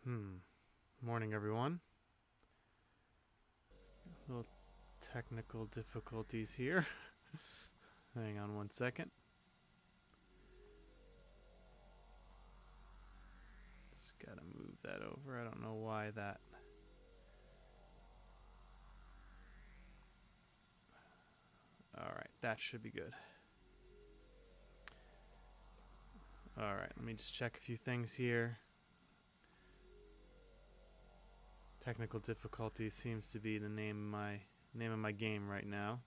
Morning, everyone. Little technical difficulties here. Hang on one second. Just gotta move that over. I don't know why that. Alright, that should be good. Alright, let me just check a few things here. Technical difficulties seems to be the name of my game right now.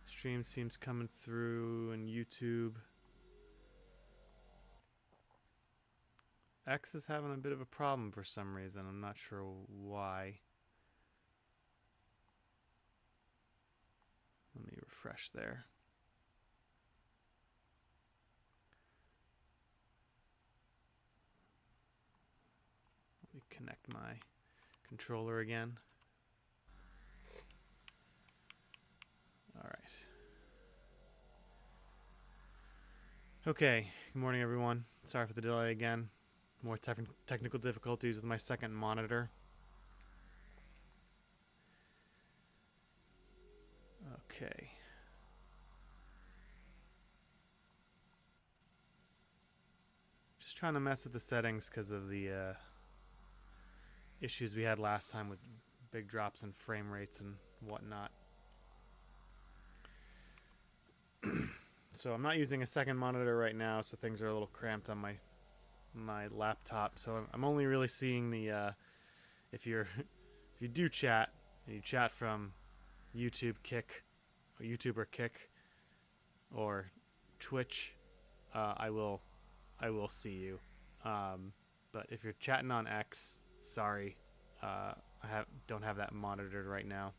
Stream seems coming through in YouTube. X is having a bit of a problem for some reason. I'm not sure why. Let me refresh there. Let me connect my controller again. All right. Okay, good morning, everyone. Sorry for the delay again. More technical difficulties with my second monitor. Okay. Just trying to mess with the settings because of the issues we had last time with big drops in frame rates and whatnot. So I'm not using a second monitor right now, so things are a little cramped on my laptop. So I'm only really seeing the if you do chat and you chat from YouTube Kick or YouTube or Kick or Twitch, I will see you. But if you're chatting on X, sorry, I don't have that monitored right now.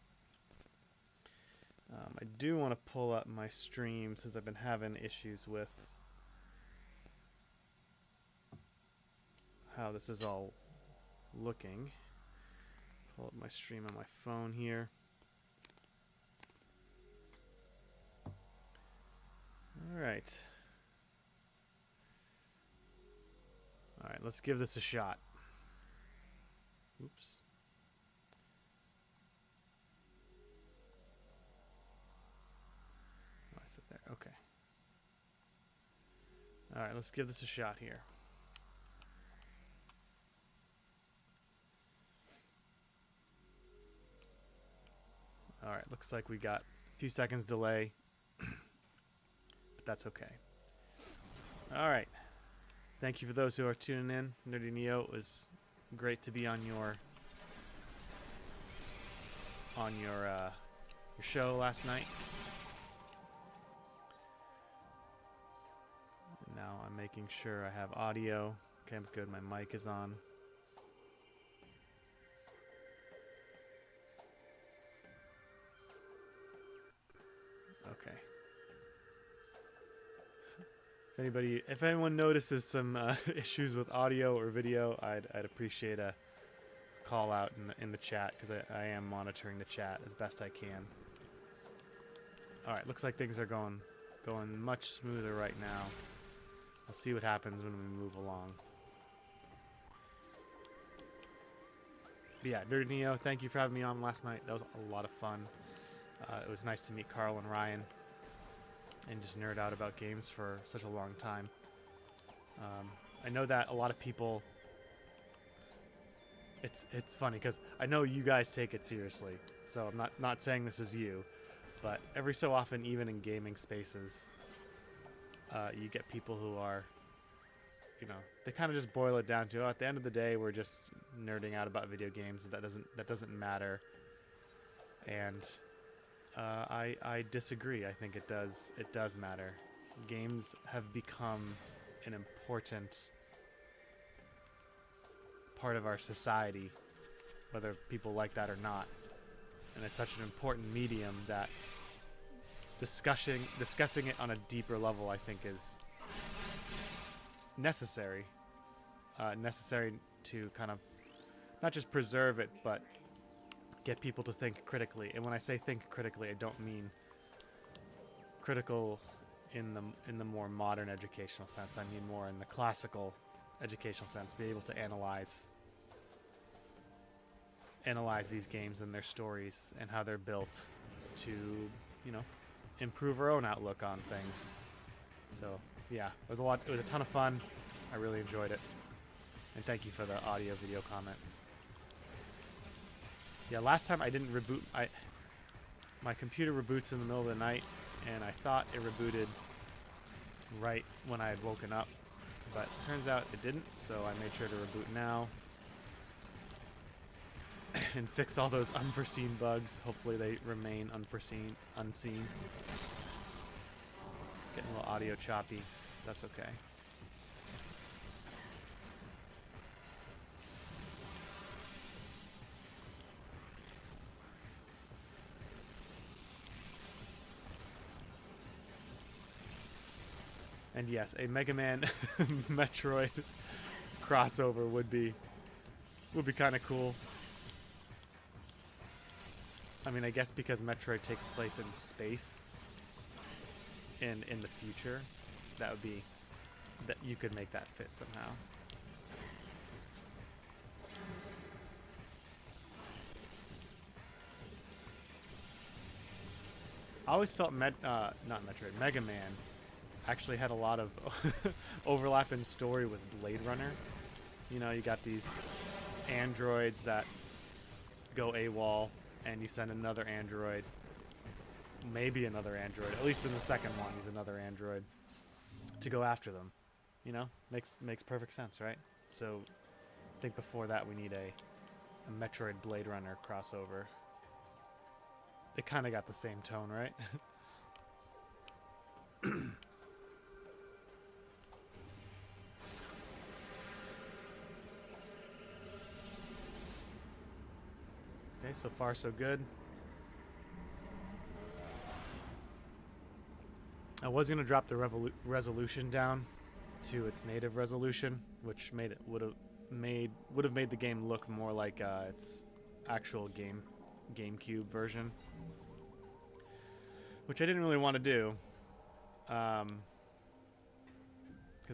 I do want to pull up my stream since I've been having issues with how this is all looking. Pull up my stream on my phone here. Alright. Alright, let's give this a shot. Oops. Oh, I sit there. Okay. Alright, let's give this a shot here. Alright, looks like we got a few seconds delay. But that's okay. Alright. Thank you for those who are tuning in. Nerdy Neo, it was great to be on your show last night. Now I'm making sure I have audio. Okay, I'm good. My mic is on. Okay. If anyone notices some issues with audio or video, I'd appreciate a call out in the chat because I am monitoring the chat as best I can. All right, looks like things are going much smoother right now. We'll see what happens when we move along. But yeah, Dirty Neo, thank you for having me on last night. That was a lot of fun. It was nice to meet Carl and Ryan and just nerd out about games for such a long time. I know that a lot of people... It's funny because I know you guys take it seriously, so I'm not saying this is you, but every so often, even in gaming spaces, you get people who are, they kind of just boil it down to, oh, at the end of the day, we're just nerding out about video games. That doesn't matter. And I disagree. I think it does matter. Games have become an important part of our society, whether people like that or not. And it's such an important medium that discussing it on a deeper level, I think, is necessary. Necessary to kind of not just preserve it, but get people to think critically. And when I say think critically, I don't mean critical in the more modern educational sense. I mean more in the classical educational sense. Be able to analyze these games and their stories and how they're built to, you know, improve our own outlook on things. So yeah, it was a ton of fun. I really enjoyed it. And thank you for the audio video comment. Yeah, last time I didn't reboot. My computer reboots in the middle of the night, and I thought it rebooted right when I had woken up, but turns out it didn't, so I made sure to reboot now and fix all those unforeseen bugs. Hopefully they remain unseen. Getting a little audio choppy. That's okay. And yes, a Mega Man Metroid crossover would be kind of cool. I mean, I guess because Metroid takes place in space and in the future, that you could make that fit somehow. I always felt not Metroid, Mega Man actually had a lot of overlap in story with Blade Runner. You know, you got these androids that go AWOL, and you send another android, maybe another android, at least in the second one, he's another android, to go after them. You know, makes perfect sense, right? So I think before that we need a Metroid Blade Runner crossover. They kind of got the same tone, right? Okay, so far so good. I was gonna drop the resolution down to its native resolution, which would have made the game look more like its actual GameCube version, which I didn't really want to do, because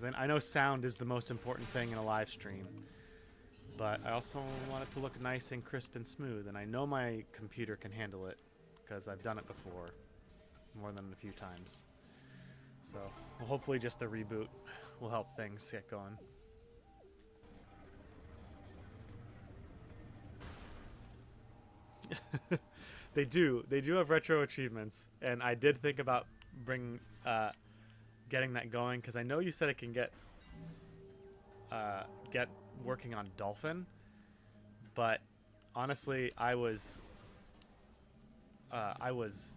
I know sound is the most important thing in a live stream. But I also want it to look nice and crisp and smooth, and I know my computer can handle it because I've done it before, more than a few times. So well, hopefully just the reboot will help things get going. They do have retro achievements, and I did think about getting that going, because I know you said it can get working on Dolphin, but honestly I was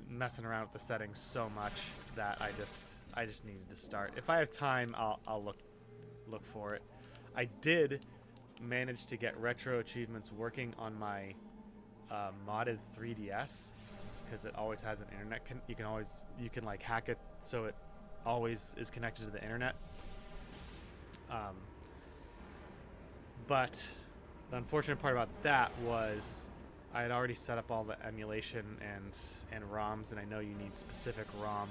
messing around with the settings so much that I just needed to start. If I have time, I'll look for it. I did manage to get retro achievements working on my modded 3DS, because it always has an internet you can like hack it so it always is connected to the internet. But the unfortunate part about that was I had already set up all the emulation and ROMs, and I know you need specific ROM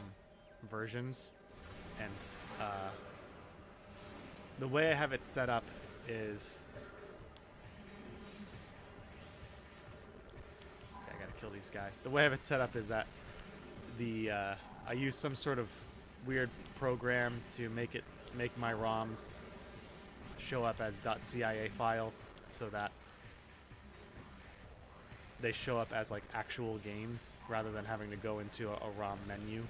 versions. And the way I have it set up is... Okay, I gotta kill these guys. The way I have it set up is that I use some sort of weird program to make my ROMs show up as .cia files, so that they show up as like actual games rather than having to go into a ROM menu.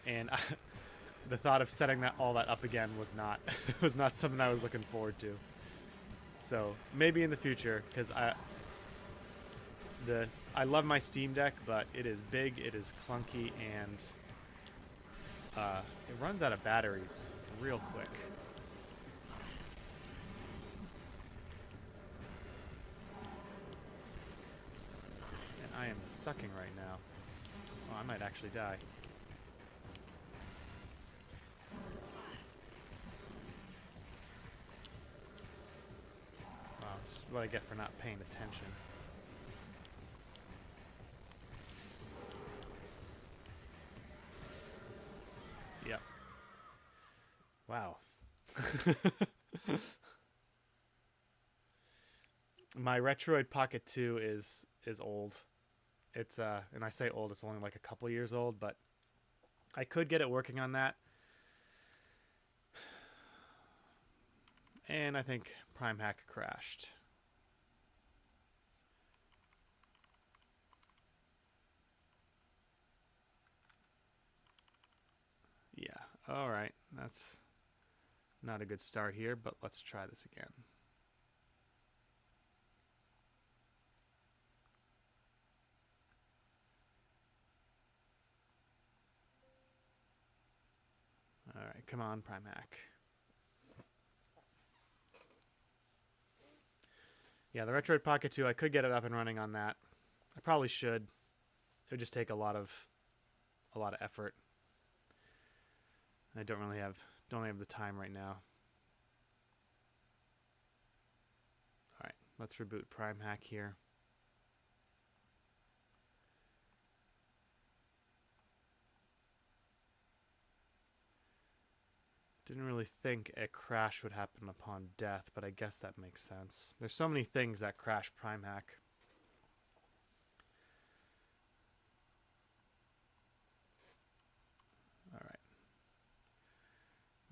And the thought of setting all that up again was not something I was looking forward to. So maybe in the future, because I love my Steam Deck, but it is big, it is clunky, and it runs out of batteries real quick. And I am sucking right now. Oh, I might actually die. Wow, this is what I get for not paying attention. Yep. Wow. My Retroid Pocket 2 is old. It's and I say old, it's only like a couple years old, but I could get it working on that. And I think Prime Hack crashed. Yeah. All right. That's not a good start here, but let's try this again. All right, come on, Prime Hack. Yeah, the Metroid Pocket 2, I could get it up and running on that. I probably should. It would just take a lot of effort. I don't really have the time right now. All right, let's reboot Prime Hack here. Didn't really think a crash would happen upon death, but I guess that makes sense. There's so many things that crash Prime Hack. All right.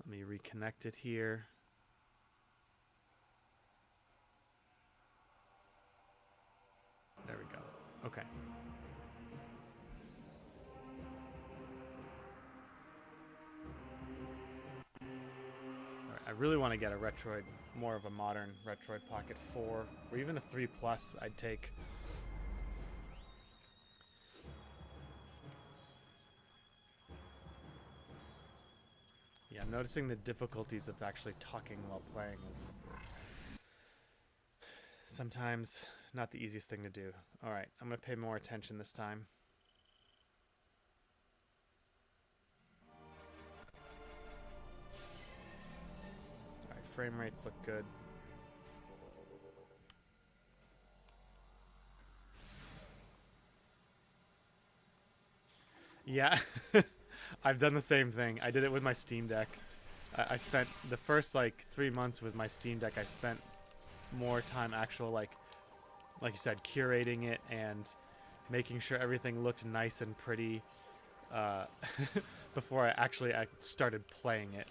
Let me reconnect it here. There we go. Okay. I really want to get a Retroid, more of a modern Retroid Pocket 4, or even a 3 Plus I'd take. Yeah, I'm noticing the difficulties of actually talking while playing is sometimes not the easiest thing to do. Alright, I'm going to pay more attention this time. Alright, frame rates look good. Yeah, I've done the same thing. I did it with my Steam Deck. I spent the first like 3 months with my Steam Deck. I spent more time like you said, curating it and making sure everything looked nice and pretty before I started playing it.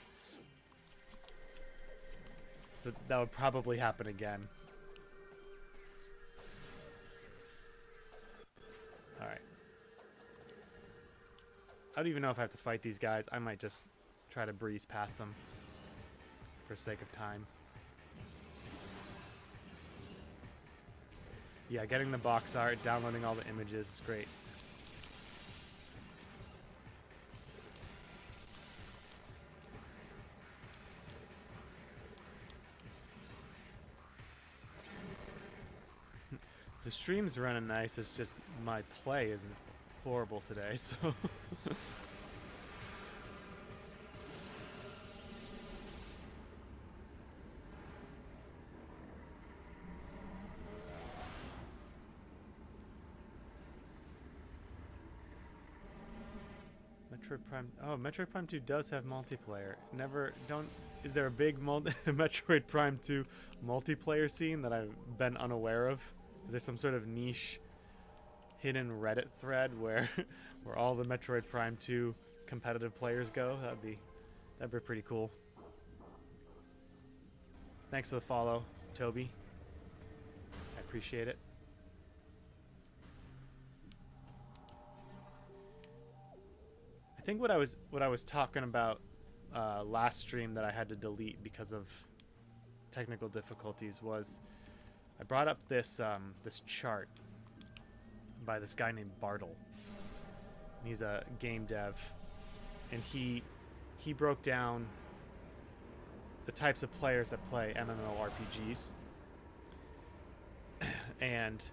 So that would probably happen again. Alright. I don't even know if I have to fight these guys. I might just try to breeze past them for sake of time. Yeah, getting the box art, downloading all the images is great. The stream's running nice, it's just my play isn't horrible today, so... Metroid Prime... Oh, Metroid Prime 2 does have multiplayer. Is there a big Metroid Prime 2 multiplayer scene that I've been unaware of? Is there some sort of niche hidden Reddit thread where all the Metroid Prime 2 competitive players go? That'd be pretty cool. Thanks for the follow, Toby. I appreciate it. I think what I was talking about last stream that I had to delete because of technical difficulties was I brought up this this chart by this guy named Bartle. He's a game dev, and he broke down the types of players that play MMORPGs, and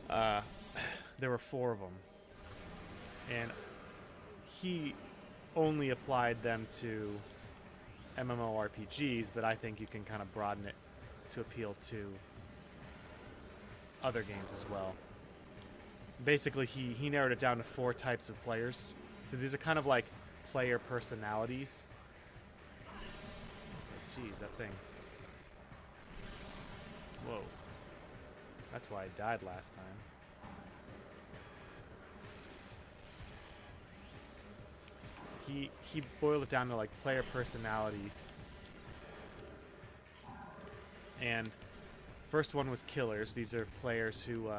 there were 4 of them, and he only applied them to MMORPGs, but I think you can kind of broaden it to appeal to other games as well. Basically, he narrowed it down to 4 types of players. So these are kind of like player personalities. Jeez, that thing. Whoa. That's why I died last time. He boiled it down to like player personalities. And first one was killers. These are players who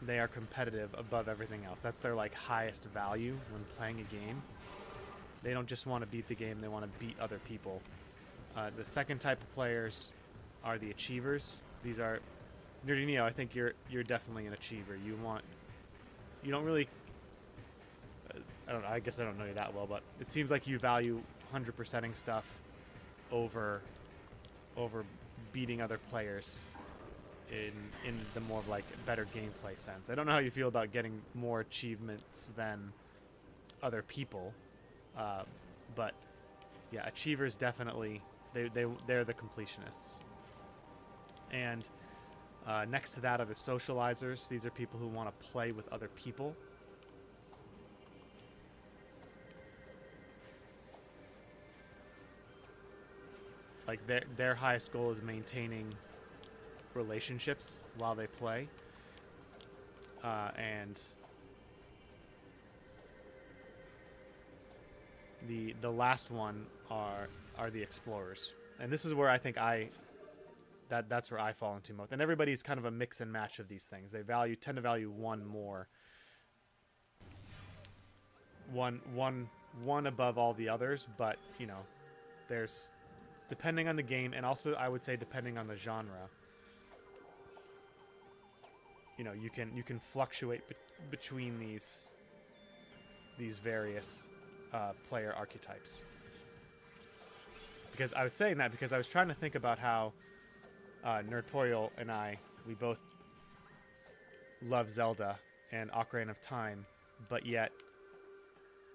they are competitive above everything else. That's their like highest value when playing a game. They don't just want to beat the game, they want to beat other people. The second type of players are the achievers. These are Nerdy Neo, I think you're definitely an achiever. You don't really I guess I don't know you that well, but it seems like you value 100%ing stuff over beating other players in the more of like better gameplay sense. I don't know how you feel about getting more achievements than other people, but yeah, achievers definitely they're the completionists. And next to that are the socializers. These are people who want to play with other people. Like their highest goal is maintaining relationships while they play, and the last one are the explorers, and this is where I think that's where I fall into most. And everybody's kind of a mix and match of these things. They tend to value one more, one above all the others. But you know, there's depending on the game, and also I would say depending on the genre. You know, you can fluctuate between these various player archetypes. Because I was saying that because I was trying to think about how Nerdporial and we both love Zelda and Ocarina of Time, but yet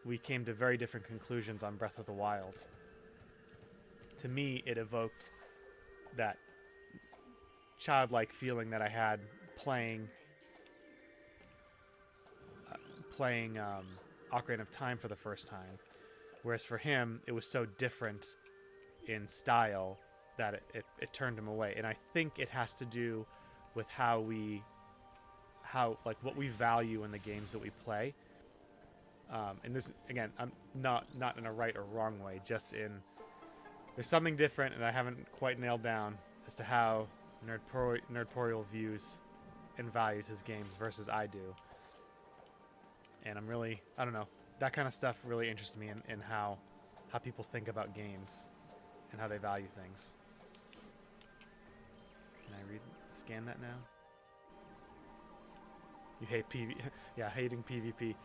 we came to very different conclusions on Breath of the Wild. To me, it evoked that childlike feeling that I had playing Ocarina of Time for the first time, whereas for him it was so different in style that it turned him away. And I think it has to do with what we value in the games that we play. And this, again, I'm not in a right or wrong way, just in there's something different, and I haven't quite nailed down as to how Nerdporial views and values his games versus I do. And I'm really, I don't know, that kind of stuff really interests me in how people think about games and how they value things. Can I scan that now? You hate PvP. Yeah, hating PvP.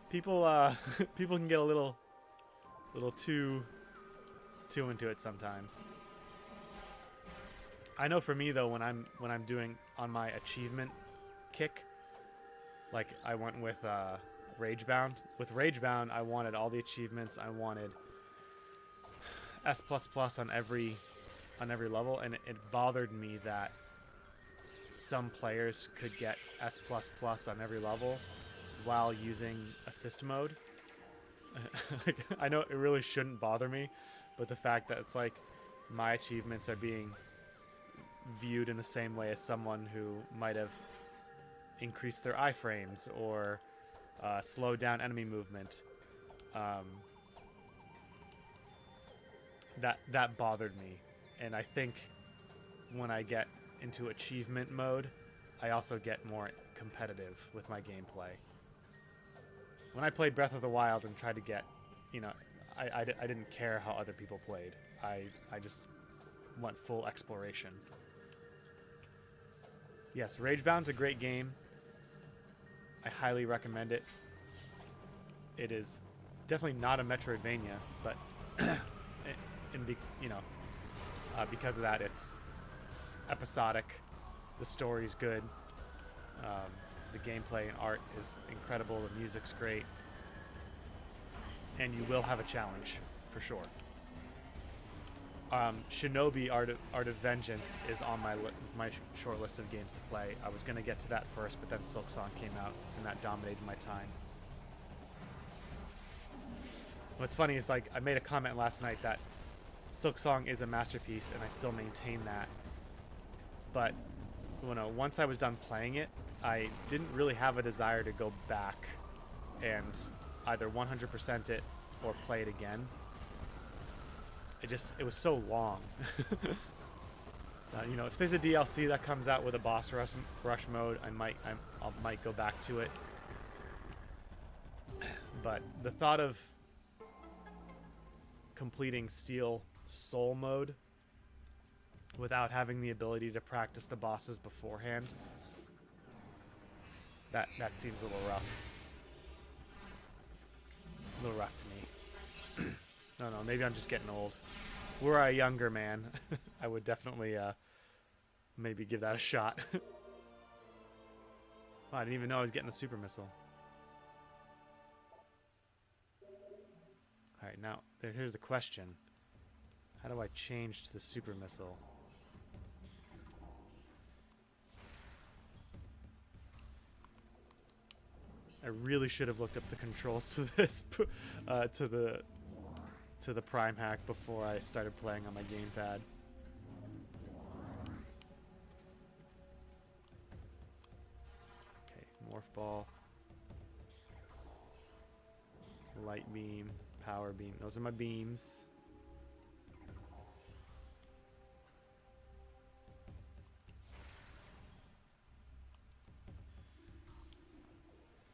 People people can get a little too into it sometimes. I know for me though, when I'm doing on my achievement kick, like I went with Ragebound. With Ragebound, I wanted all the achievements. I wanted S++ on every level, and it bothered me that some players could get S++ on every level while using assist mode. Like, I know it really shouldn't bother me, but the fact that it's like my achievements are being viewed in the same way as someone who might have increased their iframes or slowed down enemy movement, that bothered me. And I think when I get into achievement mode, I also get more competitive with my gameplay. When I played Breath of the Wild and tried to get, I didn't care how other people played. I just went full exploration. Yes, Ragebound's a great game. I highly recommend it. It is definitely not a Metroidvania, but because of that, it's episodic. The story's good. The gameplay and art is incredible. The music's great. And you will have a challenge, for sure. Shinobi Art of Vengeance is on my short list of games to play. I was going to get to that first, but then Silksong came out, and that dominated my time. What's funny is, like, I made a comment last night that Silk Song is a masterpiece, and I still maintain that. But, you know, once I was done playing it, I didn't really have a desire to go back and either 100% it or play it again. It was so long. You know, if there's a DLC that comes out with a boss rush mode, I might go back to it. But the thought of completing Steel Soul mode without having the ability to practice the bosses beforehand, that seems a little rough. A little rough to me. No, maybe I'm just getting old. Were I a younger man, I would definitely maybe give that a shot. Oh, I didn't even know I was getting the super missile. Alright, now, here's the question. How do I change to the super missile? I really should have looked up the controls to this, to the Prime hack before I started playing on my gamepad. Okay, Morph Ball. Light Beam, Power Beam. Those are my beams.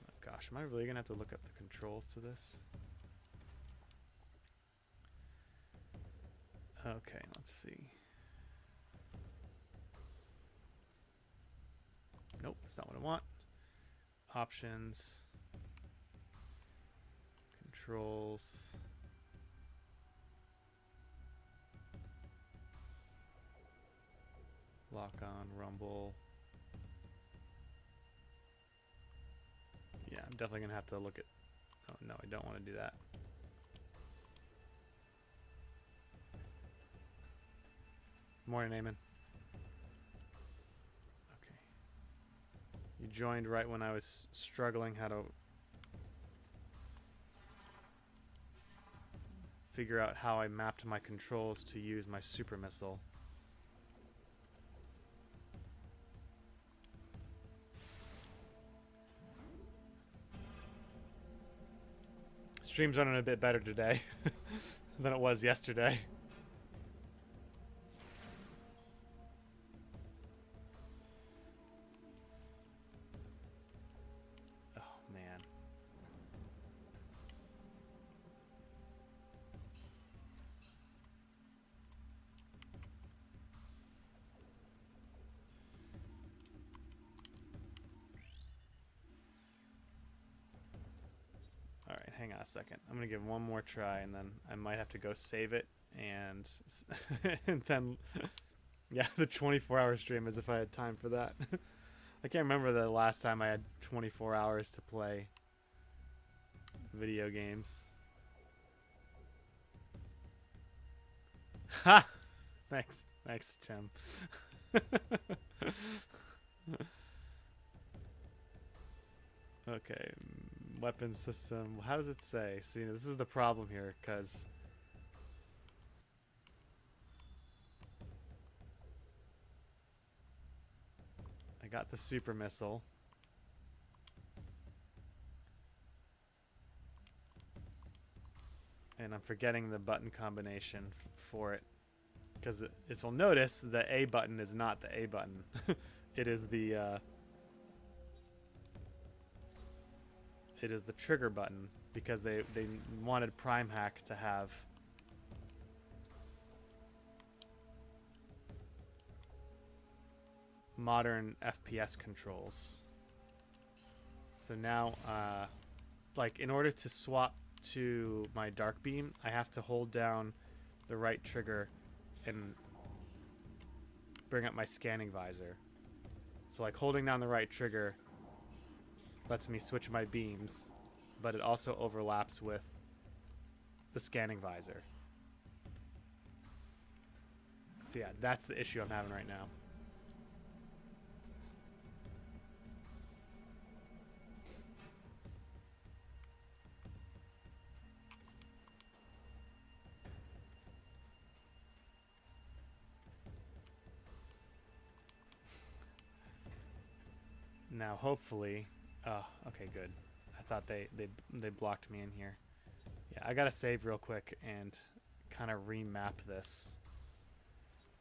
Oh gosh, am I really gonna have to look up the controls to this? Okay, let's see. Nope, that's not what I want. Options. Controls. Lock on, rumble. Yeah, I'm definitely gonna have to look at... Oh, no, I don't want to do that. Morning, Eamon. Okay. You joined right when I was struggling how to figure out how I mapped my controls to use my super missile. Stream's running a bit better today than it was yesterday. Oh, man. Alright, hang on a second. I'm gonna give one more try, and then I might have to go save it, and, and then, yeah, the 24-hour stream, as if I had time for that. I can't remember the last time I had 24 hours to play video games. Ha! Thanks, Tim. Okay, weapon system. How does it say? See, this is the problem here, because I got the super missile. And I'm forgetting the button combination for it. Because if you'll notice, the A button is not the A button. It is the trigger button, because they wanted Prime Hack to have modern FPS controls. So now, like, in order to swap to my Dark Beam, I have to hold down the right trigger and bring up my scanning visor. So, like, holding down the right trigger lets me switch my beams, but it also overlaps with the scanning visor. So yeah, that's the issue I'm having right now. Now, hopefully... Oh, okay, good. I thought they blocked me in here. Yeah, I gotta save real quick and kind of remap this,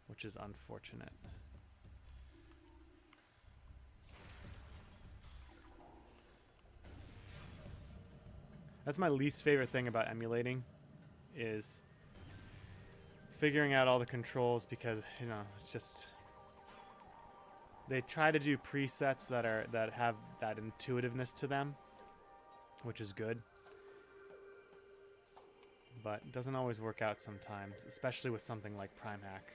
which is unfortunate. That's my least favorite thing about emulating, is figuring out all the controls, because, you know, it's just... They try to do presets that have that intuitiveness to them, which is good. But it doesn't always work out sometimes, especially with something like Prime Hack.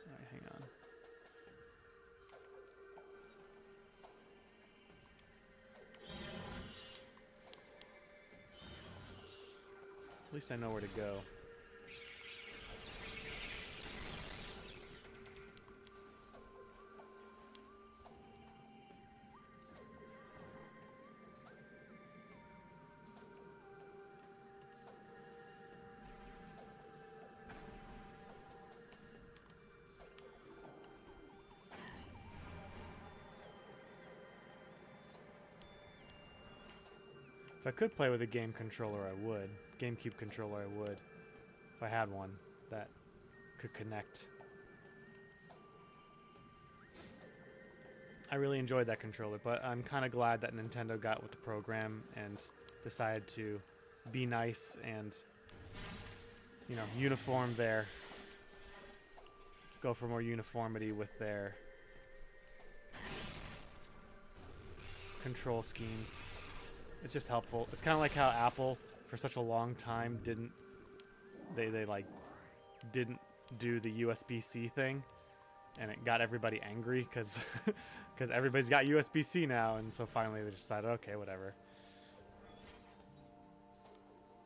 Alright, hang on. At least I know where to go. If I could play with a game controller, I would. GameCube controller, I would. If I had one that could connect. I really enjoyed that controller, but I'm kind of glad that Nintendo got with the program and decided to be nice and, you know, uniform their... Go for more uniformity with their control schemes. It's just helpful. It's kind of like how Apple, for such a long time, didn't do the USB-C thing, and it got everybody angry because because everybody's got USB-C now, and so finally they decided, okay, whatever.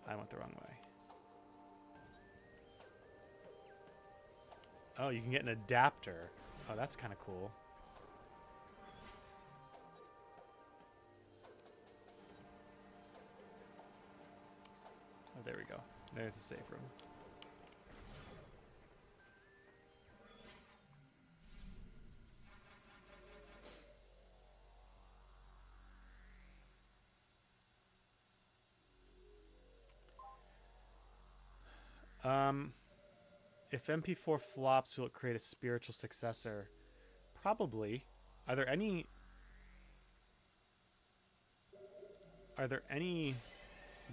I went the wrong way. Oh, you can get an adapter. Oh, that's kind of cool. Oh, there we go. There's the safe room. If MP4 flops, will it create a spiritual successor? Probably. Are there any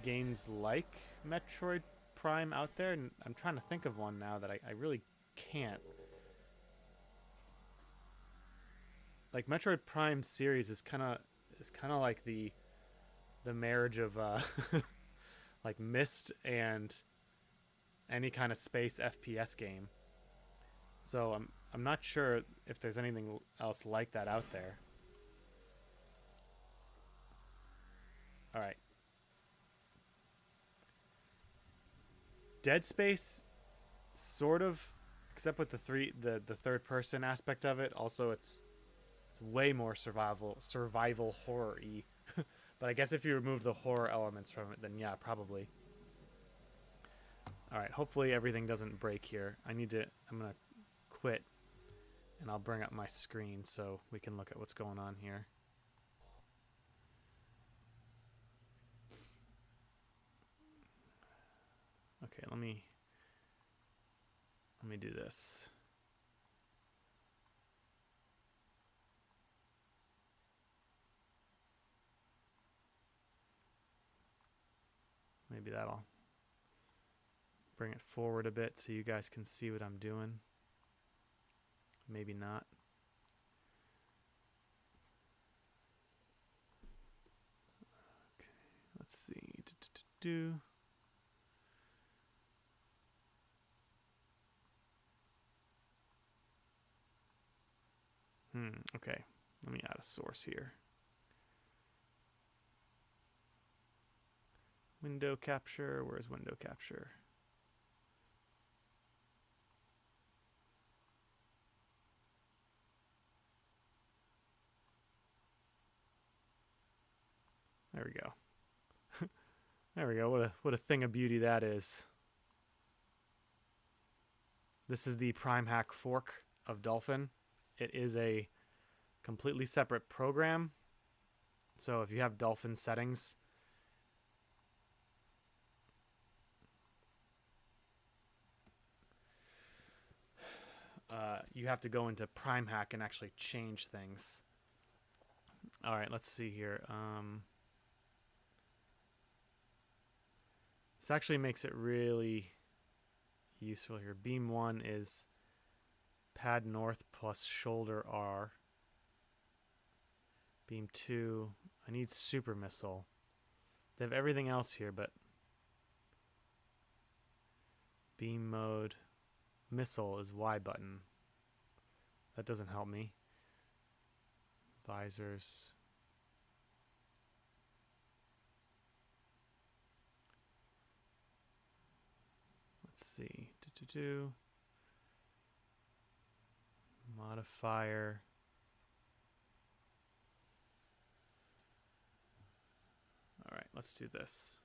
games like Metroid Prime out there? And I'm trying to think of one now that I really can't. Like Metroid Prime series is kind of like the marriage of like Myst and any kind of space FPS game. So I'm not sure if there's anything else like that out there. All right. Dead Space, sort of, except with the third person aspect of it. Also, it's way more survival horror-y. But I guess if you remove the horror elements from it, then yeah, probably. All right. Hopefully everything doesn't break here. I'm gonna quit, and I'll bring up my screen so we can look at what's going on here. Okay, let me do this. Maybe that'll bring it forward a bit so you guys can see what I'm doing. Maybe not. Okay, let's see. Okay. Let me add a source here. Window capture. Where's window capture? There we go. There we go. What a thing of beauty that is. This is the Prime Hack fork of Dolphin. It is a completely separate program. So if you have Dolphin settings, you have to go into Prime Hack and actually change things. All right, let's see here. This actually makes it really useful here. Beam 1 is pad north plus shoulder R. Beam 2, I need super missile. They have everything else here, but beam mode, missile is Y button. That doesn't help me. Visors. Let's see. Modifier. All right, let's do this.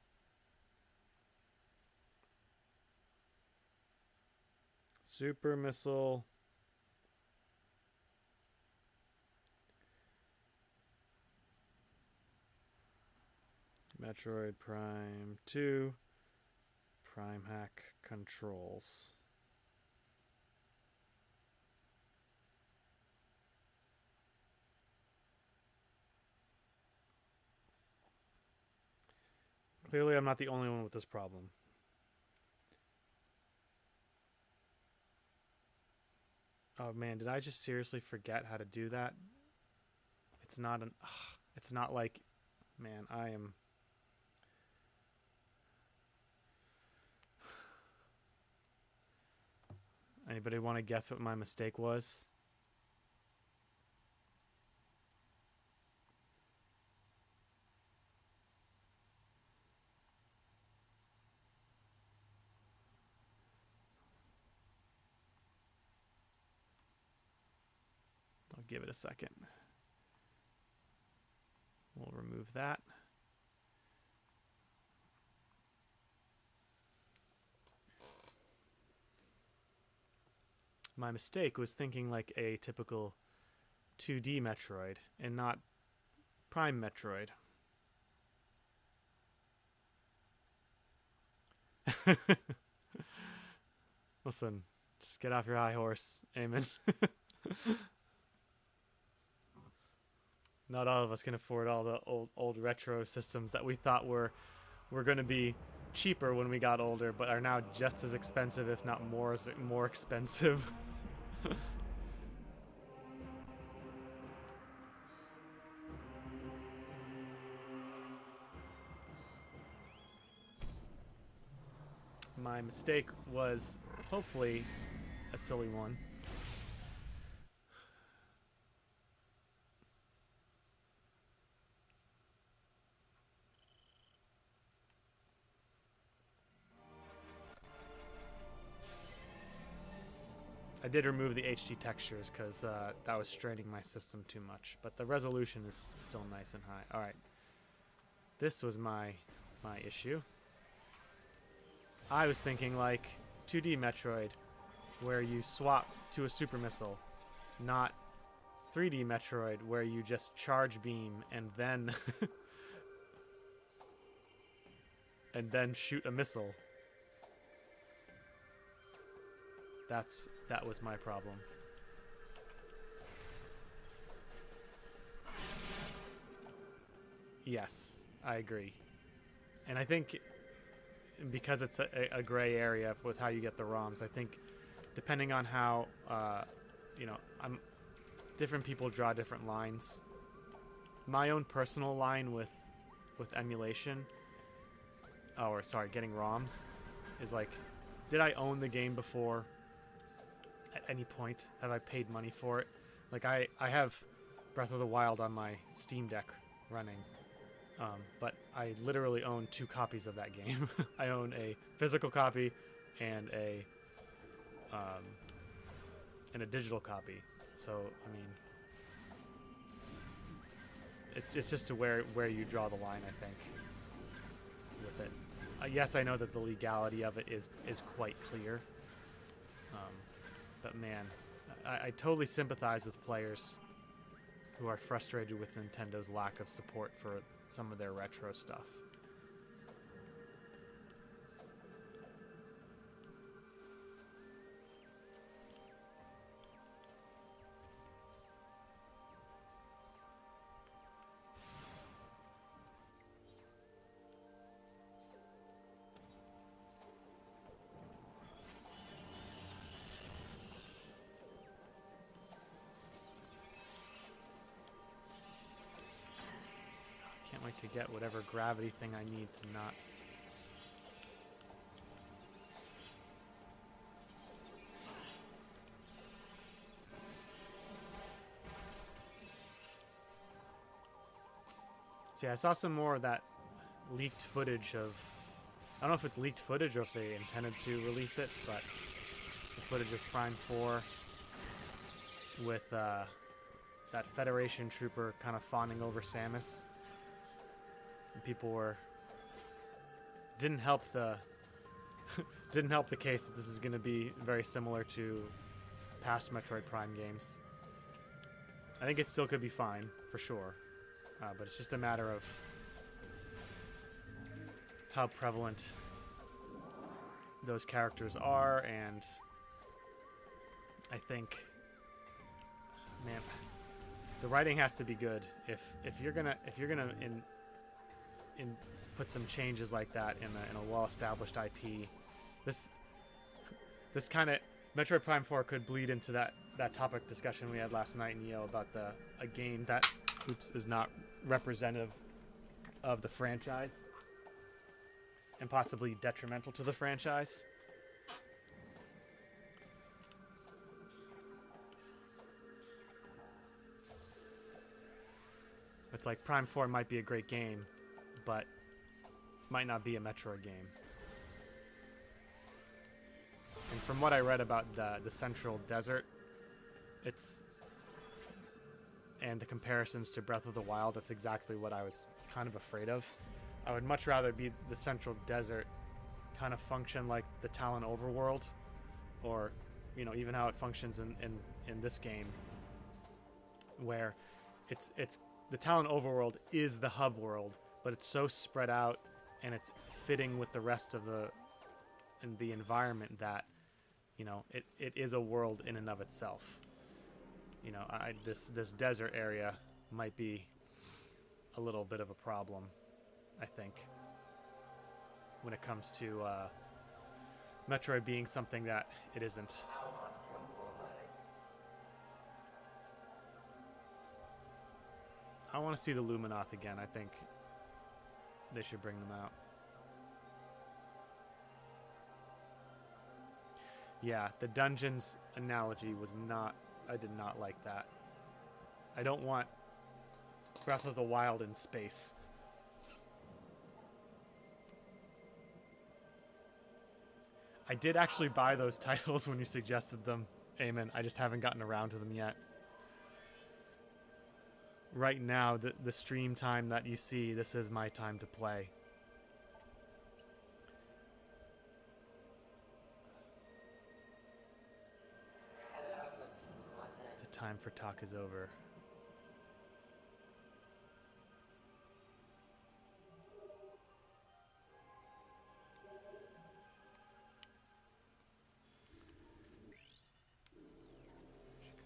Super missile. Metroid Prime 2. Prime Hack controls. Clearly, I'm not the only one with this problem. Oh man, did I just seriously forget how to do that? It's not an. It's not like, man, I am. Anybody want to guess what my mistake was? I'll give it a second. We'll remove that. My mistake was thinking like a typical 2D Metroid and not Prime Metroid. Listen, just get off your high horse, Eamon. Not all of us can afford all the old retro systems that we thought were going to be cheaper when we got older, but are now just as expensive, if not more expensive. My mistake was hopefully a silly one. I did remove the HD textures because that was straining my system too much, but the resolution is still nice and high. All right, this was my issue. I was thinking like 2D Metroid, where you swap to a super missile, not 3D Metroid, where you just charge beam and then and then shoot a missile. That was my problem. Yes, I agree. And I think because it's a gray area with how you get the ROMs, I think depending on how, different people draw different lines. My own personal line with emulation, getting ROMs, is like, did I own the game before? At any point, have I paid money for it? Like I have Breath of the Wild on my Steam Deck running, but I literally own 2 copies of that game. I own a physical copy and a digital copy. So I mean, it's just to where you draw the line, I think, with it. Yes, I know that the legality of it is quite clear. But man, I totally sympathize with players who are frustrated with Nintendo's lack of support for some of their retro stuff. Can't wait to get whatever gravity thing I need to not... See, I saw some more of that leaked footage of... I don't know if it's leaked footage or if they intended to release it, but the footage of Prime 4 with that Federation trooper kind of fawning over Samus. And people were... Didn't help the case that this is going to be very similar to past Metroid Prime games. I think it still could be fine, for sure. But it's just a matter of how prevalent those characters are, and I think, man, the writing has to be good. If you're gonna put some changes like that in a well-established IP, this kind of Metroid Prime 4 could bleed into that topic discussion we had last night in EO about a game that is not representative of the franchise and possibly detrimental to the franchise. It's like Prime 4 might be a great game, but might not be a Metroid game. And from what I read about the Central Desert, and the comparisons to Breath of the Wild, that's exactly what I was kind of afraid of. I would much rather be the Central Desert kind of function like the Talon Overworld, or, you know, even how it functions in this game, where it's the Talon Overworld is the hub world, but it's so spread out and it's fitting with the rest of the environment that, you know, it is a world in and of itself. You know, this desert area might be a little bit of a problem, I think, when it comes to Metroid being something that it isn't. I want to see the Luminoth again. I think they should bring them out. Yeah, the dungeons analogy was not... I did not like that. I don't want Breath of the Wild in space. I did actually buy those titles when you suggested them, Eamon. I just haven't gotten around to them yet. Right now, the stream time that you see, this is my time to play. The time for talk is over.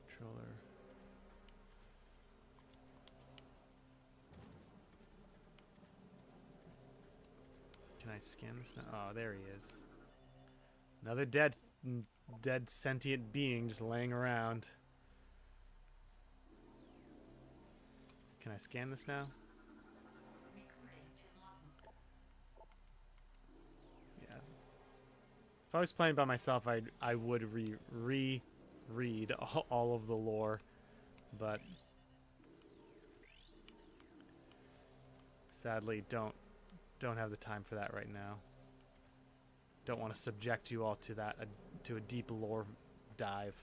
Controller. Can I scan this now? Oh, there he is. Another dead sentient being just laying around. Can I scan this now? Yeah. If I was playing by myself, I would reread all of the lore, but sadly don't have the time for that right now. Don't want to subject you all to that, to a deep lore dive.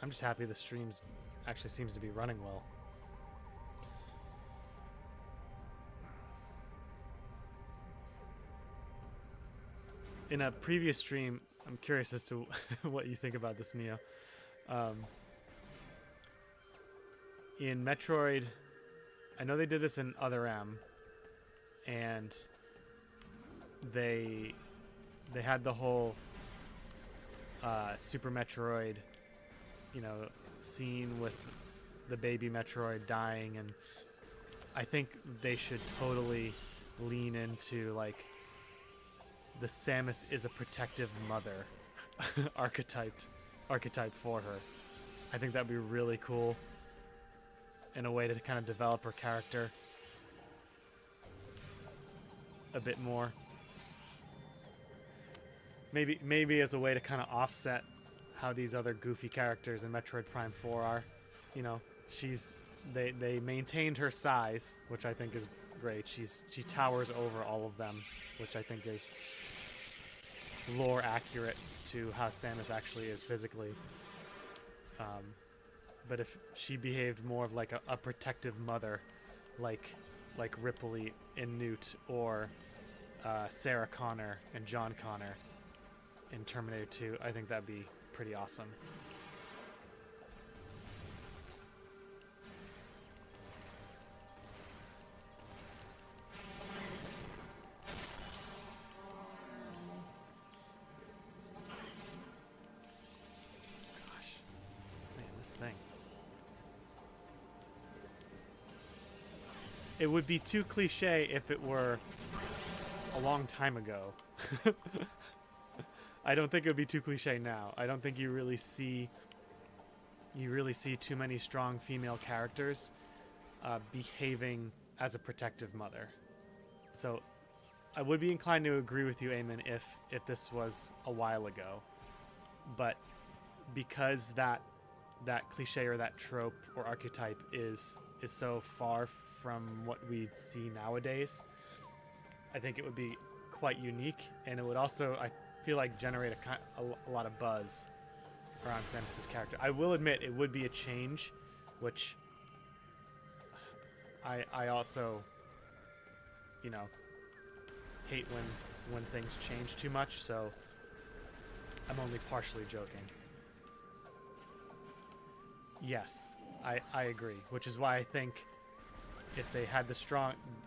I'm just happy the streams actually seems to be running well. in a previous stream, I'm curious as to what you think about this, Neo. Um, in Metroid, I know they did this in Other M, and they had the whole Super Metroid, scene with the baby Metroid dying, and I think they should totally lean into like the Samus is a protective mother archetype for her. I think that'd be really cool in a way to kind of develop her character a bit more. Maybe as a way to kind of offset how these other goofy characters in Metroid Prime 4 are. They maintained her size, which I think is great. She towers over all of them, which I think is lore accurate to how Samus actually is physically. But if she behaved more of like a protective mother, like Ripley in Newt, or Sarah Connor and John Connor in Terminator 2, I think that'd be pretty awesome. Gosh, man, this thing. It would be too cliche if it were a long time ago. I don't think it would be too cliche now. I don't think you really see too many strong female characters behaving as a protective mother. So I would be inclined to agree with you, Eamon, if this was a while ago. But because that cliche or that trope or archetype is so far from what we see nowadays, I think it would be quite unique, and it would also, I feel like, generate a lot of buzz around Samus's character. I will admit it would be a change, which I also, hate when things change too much, so I'm only partially joking. Yes, I agree, which is why I think if they had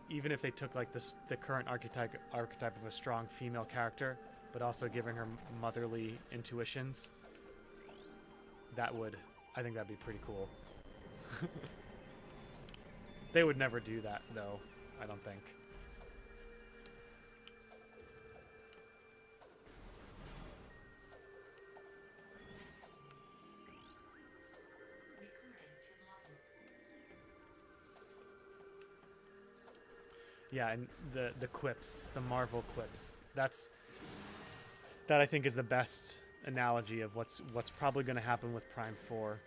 even if they took like the current archetype of a strong female character, but also giving her motherly intuitions, I think that'd be pretty cool. They would never do that, though, I don't think. Yeah, and the quips, the Marvel quips. That I think is the best analogy of what's probably going to happen with Prime 4.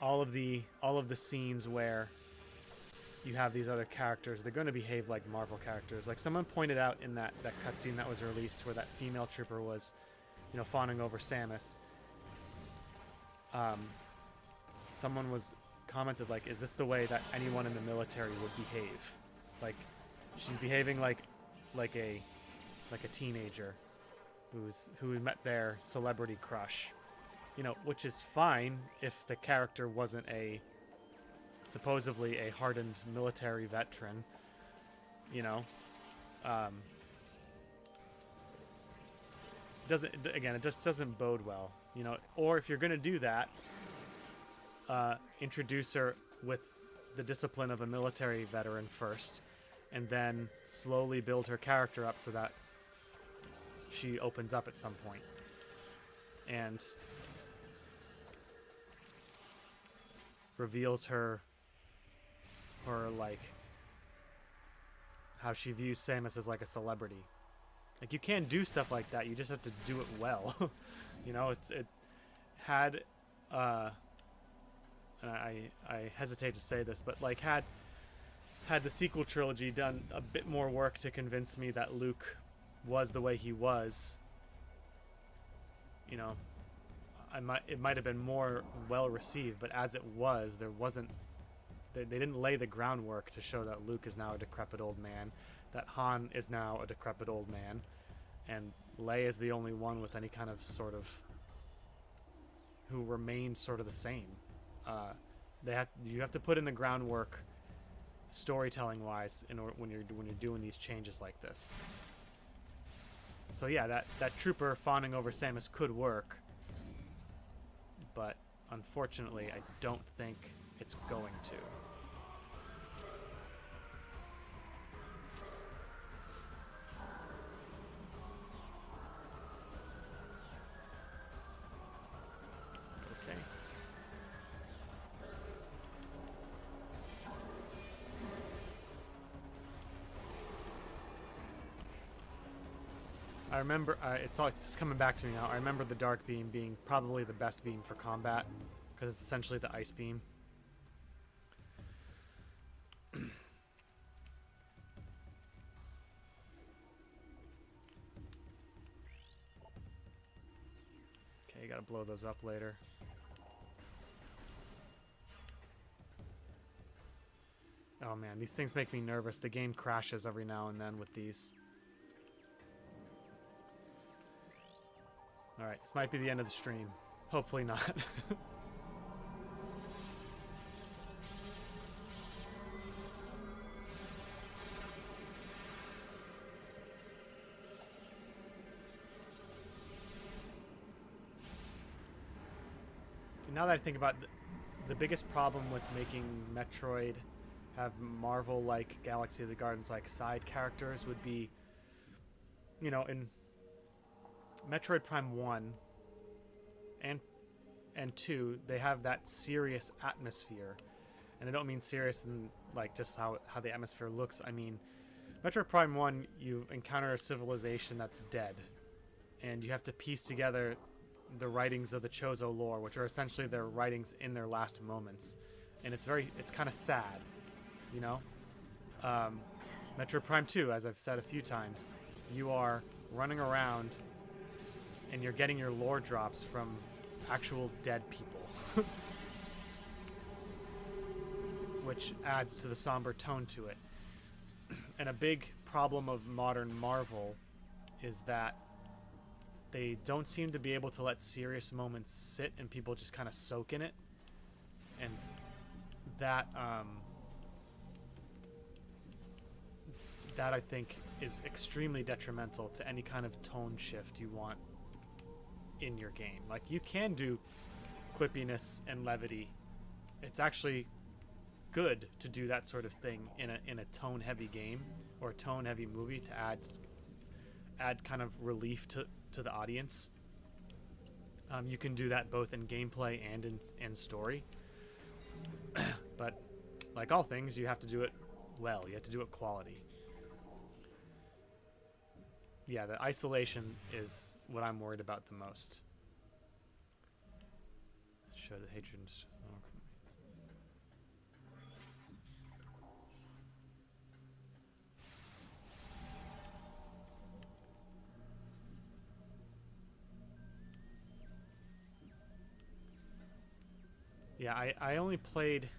All of the scenes where you have these other characters, they're going to behave like Marvel characters. Like someone pointed out in that cutscene that was released where that female trooper was, fawning over Samus. Someone commented like, "Is this the way that anyone in the military would behave?" Like, she's behaving like a teenager who met their celebrity crush, which is fine if the character wasn't supposedly a hardened military veteran, it just doesn't bode well, or if you're gonna do that, introduce her with the discipline of a military veteran first, and then slowly build her character up so that she opens up at some point. And reveals her like how she views Samus as like a celebrity. Like, you can do stuff like that, you just have to do it well. It had and I hesitate to say this, but like had the sequel trilogy done a bit more work to convince me that Luke was the way he was, it might have been more well received. But as it was, they didn't lay the groundwork to show that Luke is now a decrepit old man, that Han is now a decrepit old man, and Leia is the only one with any kind of sort of who remains sort of the same. You have to put in the groundwork, storytelling wise, in order when you're doing these changes like this. So yeah, that trooper fawning over Samus could work, but unfortunately, I don't think it's going to. Okay. I remember, it's coming back to me now. I remember the Dark Beam being probably the best beam for combat, because it's essentially the Ice Beam. Okay, you gotta blow those up later. Oh man, these things make me nervous. The game crashes every now and then with these. Alright, this might be the end of the stream. Hopefully not. Now that I think about it, the biggest problem with making Metroid have Marvel-like Galaxy of the Gardens-like side characters would be, you know, in Metroid Prime 1 and 2, they have that serious atmosphere. And I don't mean serious in like just how the atmosphere looks. I mean, Metroid Prime 1, you encounter a civilization that's dead. And you have to piece together the writings of the Chozo lore, which are essentially their writings in their last moments. And it's kind of sad, you know? Metroid Prime 2, as I've said a few times, you are running around and you're getting your lore drops from actual dead people. Which adds to the somber tone to it. And a big problem of modern Marvel is that they don't seem to be able to let serious moments sit and people just kind of soak in it. And that I think is extremely detrimental to any kind of tone shift you want in your game. Like, you can do quippiness and levity. It's actually good to do that sort of thing in a tone heavy game or a tone heavy movie to add kind of relief to the audience. You can do that both in gameplay and in story. But like all things, you have to do it well. You have to do it quality. Yeah, the isolation is what I'm worried about the most. Show the hatred. Yeah, I only played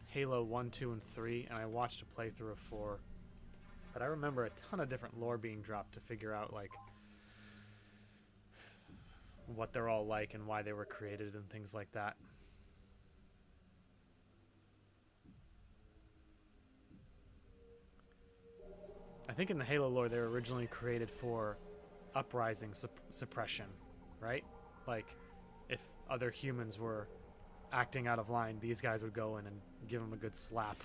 Halo 1, 2, and 3, and I watched a playthrough of 4. But I remember a ton of different lore being dropped to figure out, like, what they're all like and why they were created and things like that. I think in the Halo lore, they were originally created for uprising suppression, right? Like, if other humans were acting out of line, these guys would go in and give them a good slap.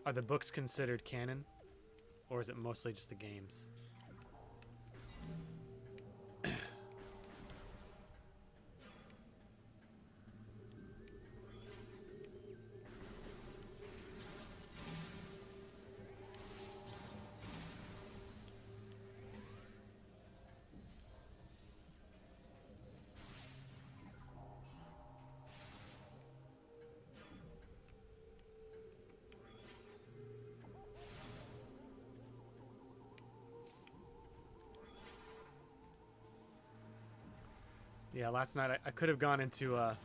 Are the books considered canon? Or is it mostly just the games? Yeah, last night I could have gone into a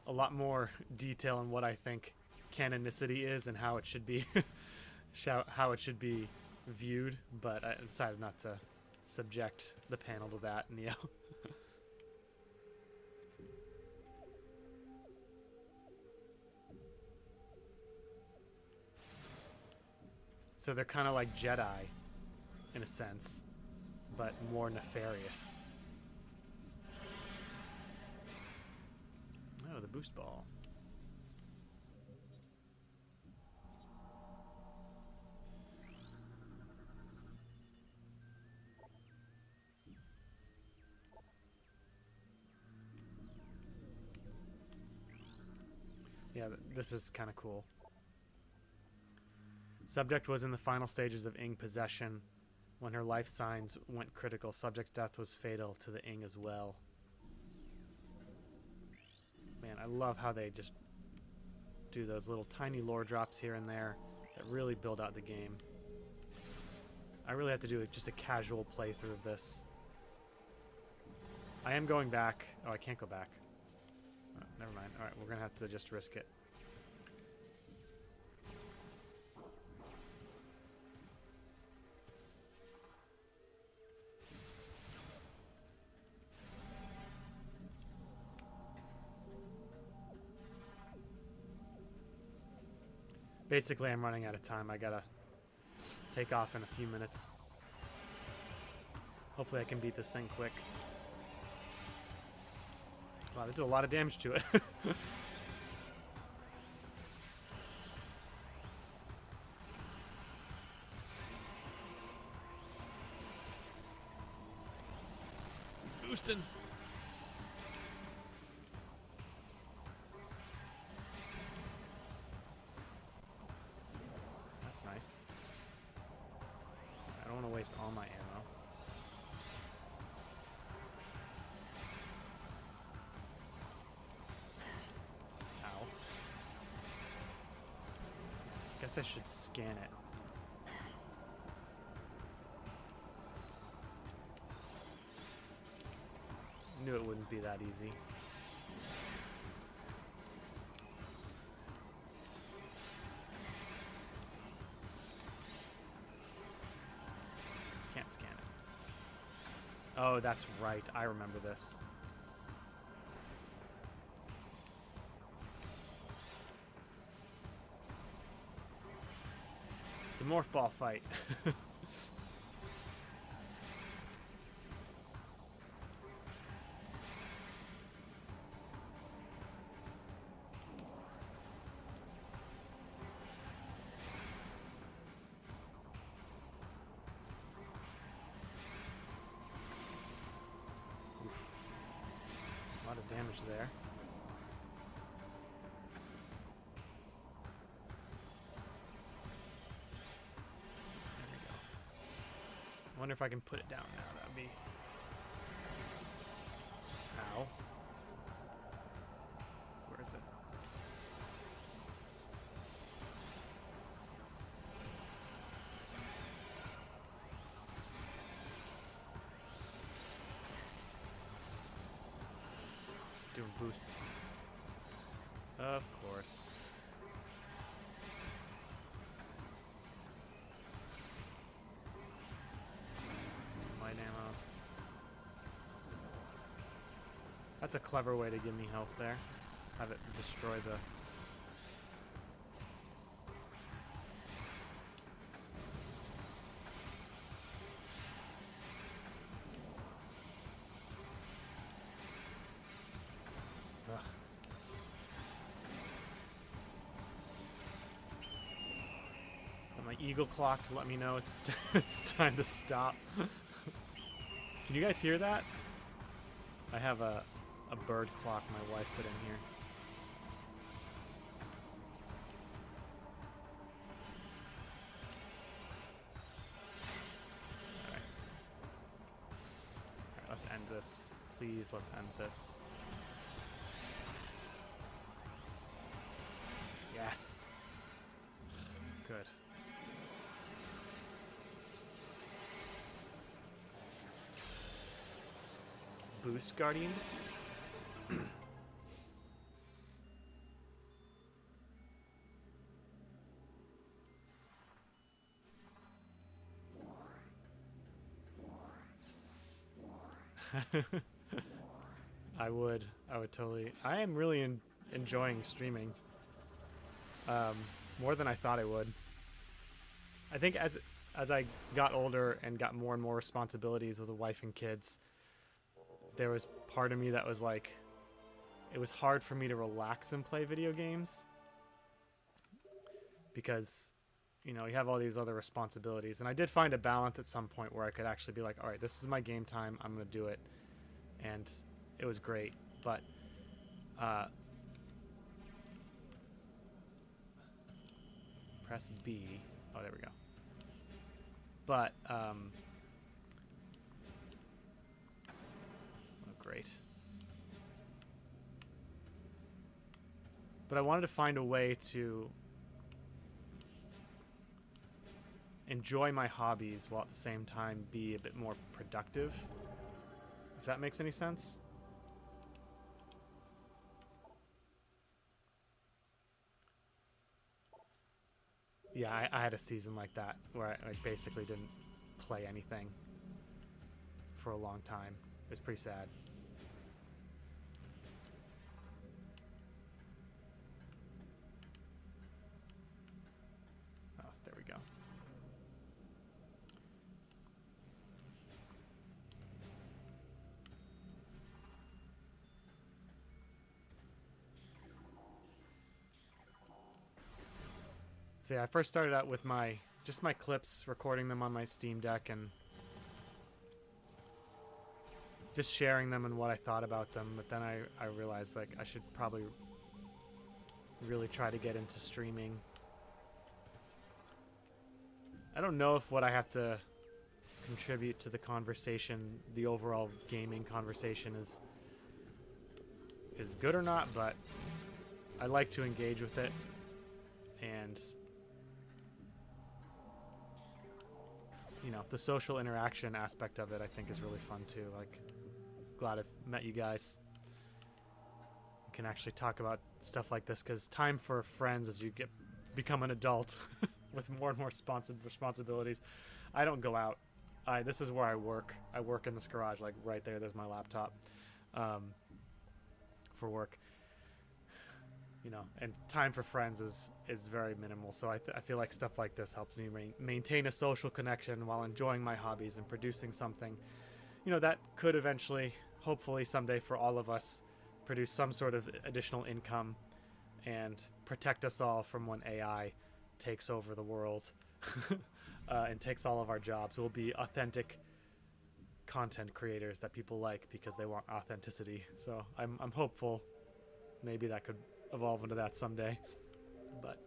lot more detail on what I think canonicity is and how it should be how it should be viewed, but I decided not to subject the panel to that, Neo. So they're kind of like Jedi, in a sense, but more nefarious. Oh, the boost ball. Yeah, this is kind of cool. Subject was in the final stages of Ing possession. When her life signs went critical, subject's death was fatal to the Ing as well. Man, I love how they just do those little tiny lore drops here and there that really build out the game. I really have to do just a casual playthrough of this. I am going back. Oh, I can't go back. Oh, never mind. Alright, we're going to have to just risk it. Basically, I'm running out of time. I gotta take off in a few minutes. Hopefully I can beat this thing quick. Wow, that did a lot of damage to it. It's boosting. That's nice. I don't want to waste all my ammo. Ow. Guess I should scan it. Knew it wouldn't be that easy. Can't scan it. Oh, that's right. I remember this. It's a morph ball fight. Oof. A lot of damage there. I wonder if I can put it down now. That would be... Ow. Where is it? It's doing boost. Of course. Ammo. That's a clever way to give me health there. Have it destroy the... Ugh. Got my eagle clock to let me know it's it's time to stop. Can you guys hear that? I have a bird clock my wife put in here. Alright. Alright, let's end this. Please, let's end this. Yes! Good. Boost Guardian? I would totally. I am really enjoying streaming. More than I thought I would. I think as I got older and got more and more responsibilities with a wife and kids, there was part of me that was like, it was hard for me to relax and play video games because, you know, you have all these other responsibilities. And I did find a balance at some point where I could actually be like, all right, this is my game time. I'm going to do it. And it was great. But press B. Oh, there we go. But oh, great. But I wanted to find a way to enjoy my hobbies while at the same time be a bit more productive. If that makes any sense. Yeah, I had a season like that where I basically didn't play anything for a long time. It was pretty sad. Oh, there we go. So yeah, I first started out with just my clips, recording them on my Steam Deck and just sharing them and what I thought about them. But then I realized like I should probably really try to get into streaming. I don't know if what I have to contribute to the conversation, the overall gaming conversation is good or not, but I like to engage with it. And you know, the social interaction aspect of it I think is really fun too. Like, glad I've met you guys. We can actually talk about stuff like this because time for friends as you become an adult with more and more responsibilities. I don't go out. This is where I work. I work in this garage, like right there. There's my laptop for work. You know, and time for friends is very minimal. So I feel like stuff like this helps me maintain a social connection while enjoying my hobbies and producing something, you know, that could eventually, hopefully someday for all of us, produce some sort of additional income and protect us all from when AI takes over the world and takes all of our jobs. We'll be authentic content creators that people like because they want authenticity. So I'm hopeful maybe that could evolve into that someday. But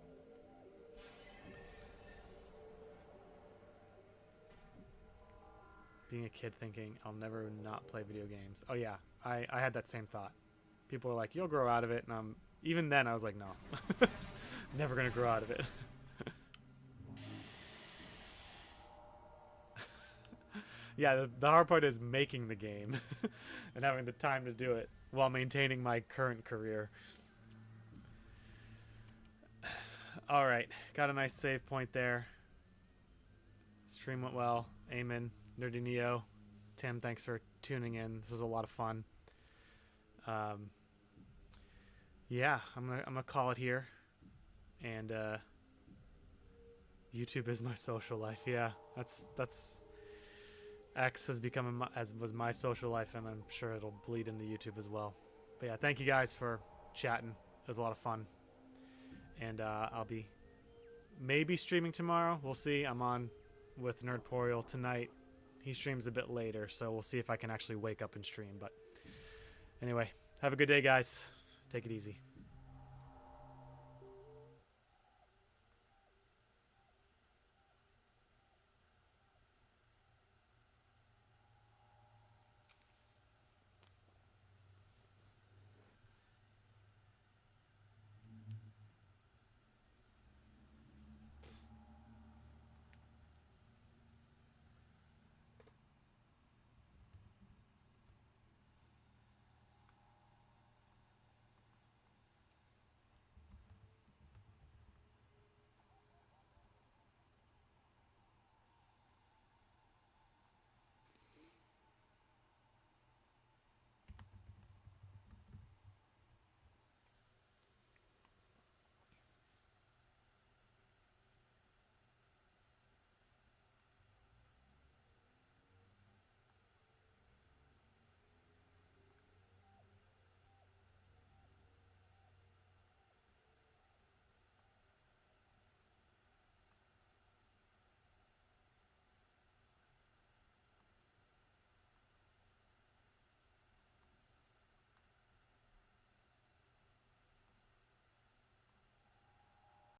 being a kid thinking I'll never not play video games. Oh yeah, I had that same thought. People were like, you'll grow out of it, and even then I was like, no. Never gonna grow out of it. Yeah, the hard part is making the game and having the time to do it while maintaining my current career. Alright, got a nice save point there. Stream went well. Amen. Nerdy Neo. Tim, thanks for tuning in. This was a lot of fun. Yeah, I'm gonna call it here. And YouTube is my social life. Yeah, that's X has become as was my social life, and I'm sure it'll bleed into YouTube as well. But yeah, thank you guys for chatting. It was a lot of fun. And I'll be maybe streaming tomorrow. We'll see. I'm on with Nerdporial tonight. He streams a bit later, so we'll see if I can actually wake up and stream. But anyway, have a good day, guys. Take it easy.